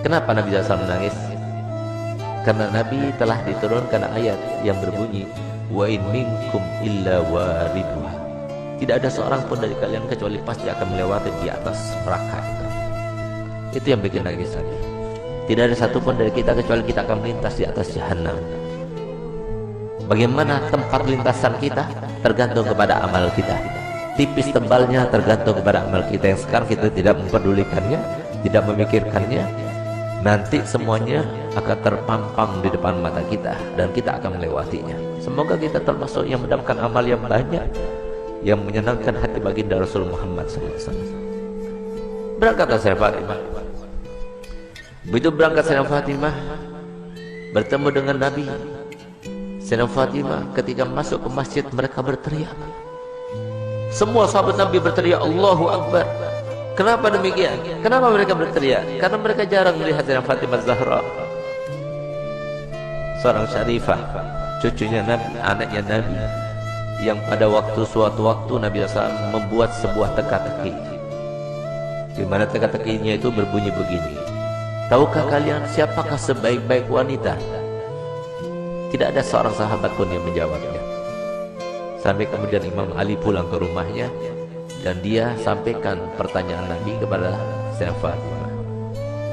Kenapa Nabi SAW menangis? Karena Nabi telah diturunkan ayat yang berbunyi, wa in minkum illa wariduha. Tidak ada seorang pun dari kalian kecuali pasti akan melewati di atas neraka itu. Itu yang bikin nangis Nabi. Tidak ada satupun dari kita kecuali kita akan melintas di atas jahanam. Bagaimana tempat lintasan kita tergantung kepada amal kita. Tipis tebalnya tergantung kepada amal kita yang sekarang kita tidak memperdulikannya, tidak memikirkannya. Nanti semuanya akan terpampang di depan mata kita dan kita akan melewatinya. Semoga kita termasuk yang mendapatkan amal yang banyak, yang menyenangkan hati baginda Rasul Muhammad SAW. Berangkatlah saya Fatimah. Begitu berangkat Sayyidah Fatimah bertemu dengan Nabi. Sayyidah Fatimah ketika masuk ke masjid mereka berteriak. Semua sahabat Nabi berteriak Allahu Akbar. Kenapa demikian? Kenapa mereka berteriak? Karena mereka jarang melihat Sayyidah Fatimah Zahra, seorang syarifah, cucunya Nabi, anaknya Nabi, yang pada suatu waktu Nabi SAW membuat sebuah teka-teki, di mana teka-tekinya itu berbunyi begini. Tahukah kalian siapakah sebaik-baik wanita? Tidak ada seorang sahabat pun yang menjawabnya. Sampai kemudian Imam Ali pulang ke rumahnya dan dia sampaikan pertanyaan Nabi kepada Sayyidah Fatimah.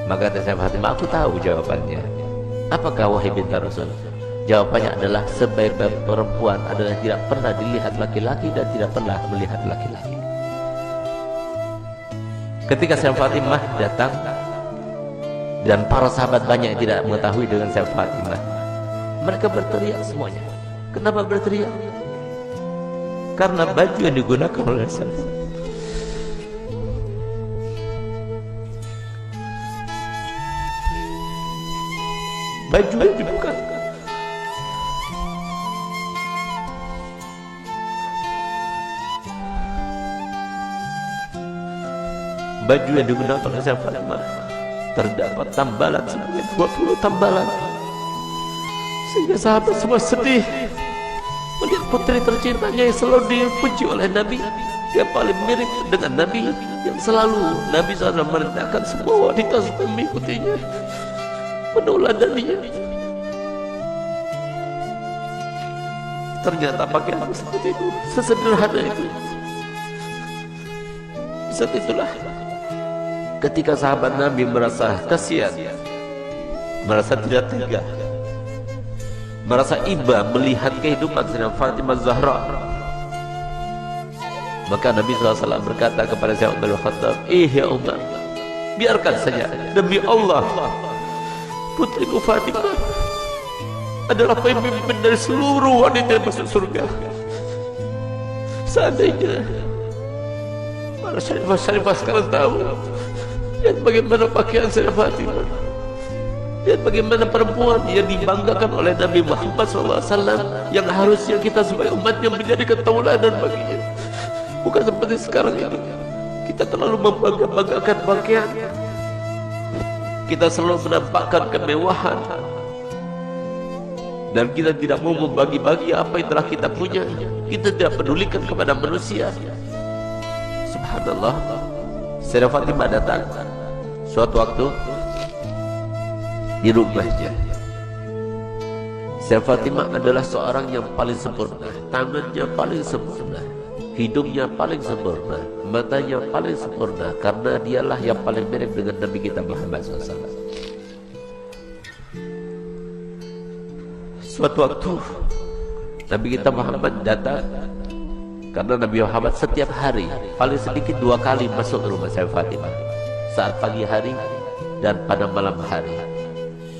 Maka Sayyidah Fatimah, aku tahu jawabannya. Apakah wahai binti Rasul? Jawabannya adalah sebaik-baik perempuan adalah tidak pernah dilihat laki-laki dan tidak pernah melihat laki-laki. Ketika Sayyidah Fatimah datang dan para sahabat banyak yang tidak mengetahui dengan Sayyidah Fatimah, mereka berteriak semuanya. Kenapa berteriak? Karena baju yang digunakan oleh Sayyidah, baju yang dibuka, baju yang digunakan oleh Sayyidah Fatimah terdapat tambalan sebanyak 20 tambalan, sehingga sahabat semua sedih melihat putri tercintanya yang selalu dipuji oleh Nabi, yang paling mirip dengan Nabi, yang selalu Nabi SAW merendahkan semua wanita supaya mengikutinya, meneladaninya. Ternyata pakaian seperti itu, sesederhana itu. Saat itulah ketika sahabat Nabi merasa kasihan, merasa tidak tega, merasa iba melihat kehidupan Sayyidah Fatimah Zahra, maka Nabi SAW berkata kepada Sayyidina Umar bin Khattab, ya Umar, biarkan saja, demi Allah putriku Fatimah adalah pemimpin dari seluruh wanita yang masuk surga. Seandainya para syarifah sekarang tahu lihat bagaimana pakaian Sayyidah Fatimah, lihat bagaimana perempuan yang dibanggakan oleh Nabi Muhammad SAW, yang harusnya kita sebagai umatnya menjadikan tauladan baginya. Bukan seperti sekarang ini, kita terlalu membanggakan pakaian, kita selalu menampakkan kemewahan, dan kita tidak mau membagi-bagi apa yang telah kita punya. Kita tidak pedulikan kepada manusia. Subhanallah, Sayyidah Fatimah datang suatu waktu di rumahnya. Sayyidah Fatimah adalah seorang yang paling sempurna, tangannya paling sempurna, hidungnya paling sempurna, matanya paling sempurna, karena dialah yang paling mirip dengan Nabi kita Muhammad SAW. Suatu waktu Nabi kita Muhammad datang, karena Nabi Muhammad setiap hari paling sedikit 2 kali masuk ke rumah Sayyidah Fatimah, saat pagi hari dan pada malam hari.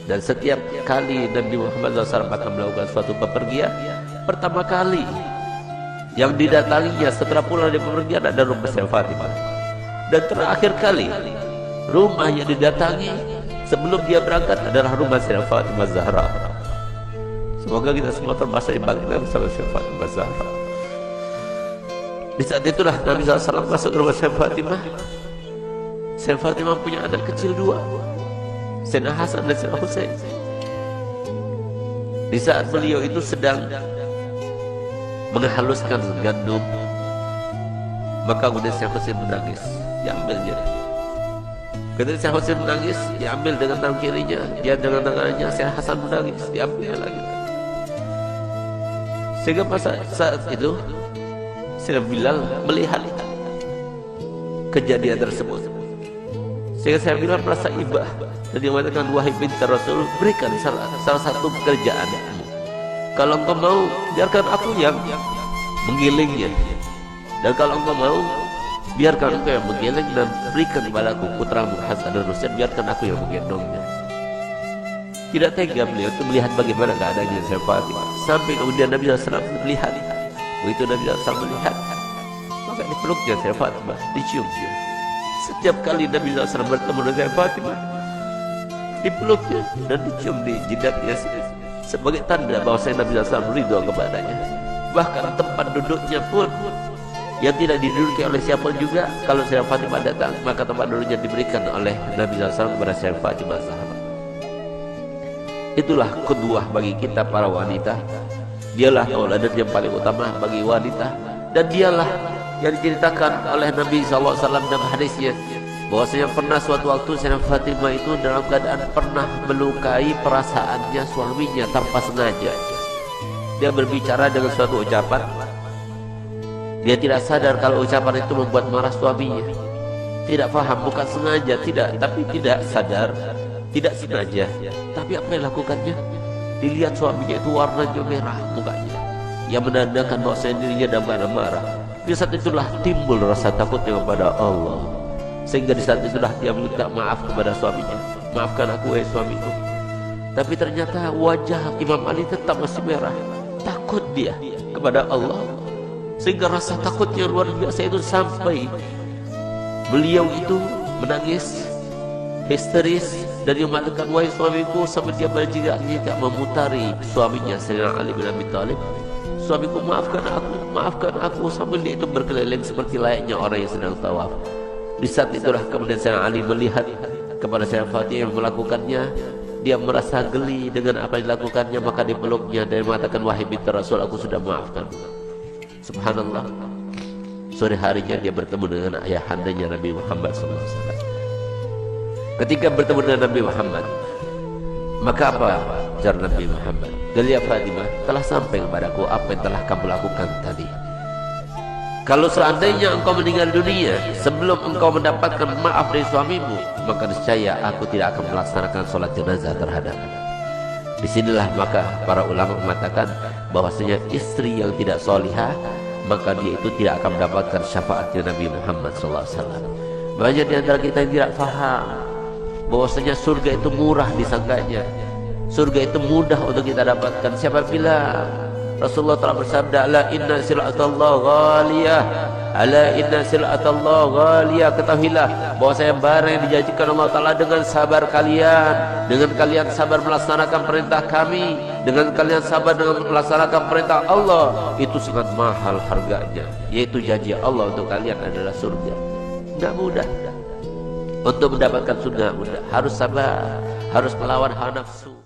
Dan setiap kali Nabi Muhammad SAW akan melakukan suatu bepergian, pertama kali yang didatanginya setelah pulang dari bepergian ada rumah Sayyidah Fatimah, dan terakhir kali rumah yang didatangi sebelum dia berangkat adalah rumah Sayyidah Fatimah Zahra. Semoga kita semua termasuk yang bangga bersama Sayyidah Fatimah Zahra. Di saat itulah Nabi SAW masuk ke rumah Sayyidah Fatimah. Sayyidah Fatimah punya anak kecil 2, Sayyidina Hasan dan Sayyidina Husain. Di saat beliau itu sedang menghaluskan gandum, maka kemudian Sayyidina Husain menangis, diambilnya. Ketika Syekh Husain menangis, diambil dengan tangan kirinya, dia dengan tangannya. Syekh Hasan menangis, diambil lagi. Sehingga saat itu Syekh Bilal melihat kejadian tersebut. Sehingga Syekh Bilal merasa iba dan dia mengatakan, wahai binti Rasul, berikan salah satu pekerjaan. Kalau engkau mau, biarkan aku yang menggilingnya. Dan kalau engkau mau, biarkan engkau yang menggiling dan berikan kepadaku putramu Hasan dan Husain, biarkan aku yang menggendongnya. Tidak tega beliau untuk melihat bagaimana keadaannya Sayyidah Fatimah. Sampai kemudian Nabi SAW melihat. Begitu Nabi SAW melihat, maka dipeluknya Sayyidah Fatimah, dicium dia. Setiap kali Nabi SAW bertemu dengan Sayyidah Fatimah, dipeluknya dan dicium di jidatnya sebagai tanda bahwa Nabi SAW ridho kepadanya. Bahkan tempat duduknya pun yang tidak diduduki oleh siapa juga, kalau Sayyidah Fatimah datang, maka tempat duduknya diberikan oleh Nabi SAW kepada Sayyidah Fatimah sahabat. Itulah kedua bagi kita para wanita. Dialah tauladan yang paling utama bagi wanita, dan dialah yang diceritakan oleh Nabi SAW dalam hadisnya bahwasanya pernah suatu waktu Sayyidah Fatimah itu dalam keadaan pernah melukai perasaannya suaminya tanpa sengaja. Dia berbicara dengan suatu ucapan, dia tidak sadar kalau ucapan itu membuat marah suaminya. Tidak paham, bukan sengaja, tapi tidak sadar, tidak sengaja. Tapi apa yang lakukannya? Dilihat suaminya itu warnanya merah mukanya, yang menandakan bahwa dirinya dalam keadaan marah. Di saat itulah timbul rasa takutnya kepada Allah, sehingga di saat itulah dia minta maaf kepada suaminya. Maafkan aku wahai suamiku. Tapi ternyata wajah Imam Ali tetap masih merah. Takut dia kepada Allah, sehingga rasa takutnya luar biasa itu sampai beliau itu menangis histeris dan dia mengatakan, wahai suamiku, sampai dia berjika memutari suaminya Sayyidina Ali bin Abi Thalib, suamiku maafkan aku, sambil dia itu berkeliling seperti layaknya orang yang sedang tawaf. Di saat itulah kemudian Sayyidina Ali melihat kepada Sayyidah Fatimah yang melakukannya. Dia merasa geli dengan apa yang dilakukannya, maka dipeluknya dan mengatakan, wahai binti Rasul, aku sudah maafkan. Subhanallah, sore harinya dia bertemu dengan ayahandanya Nabi Muhammad SAW. Ketika bertemu dengan Nabi Muhammad, maka apa ujar Nabi Muhammad? Ya Fatimah, telah sampai kepadaku apa yang telah kamu lakukan tadi. Kalau seandainya engkau meninggal dunia sebelum engkau mendapatkan maaf dari suamimu, maka niscaya aku tidak akan melaksanakan sholat jenazah terhadapmu. Disinilah maka para ulama mengatakan bahwasanya istri yang tidak solihah, maka dia itu tidak akan mendapatkan syafaatnya Nabi Muhammad SAW. Banyak di antara kita yang tidak faham bahwasanya surga itu murah disangkanya, surga itu mudah untuk kita dapatkan. Siapa bilang? Rasulullah telah bersabda, ala inna sil'atallah ghaliyah, ala inna sil'atallah ghaliyah. Ketahuilah bahwa saya barang yang dijanjikan Allah Ta'ala dengan sabar kalian, dengan kalian sabar melaksanakan perintah kami, dengan kalian sabar dengan melaksanakan perintah Allah, itu sangat mahal harganya, yaitu janji Allah untuk kalian adalah surga. Tidak mudah untuk mendapatkan surga, mudah. Harus sabar, harus melawan hawa nafsu.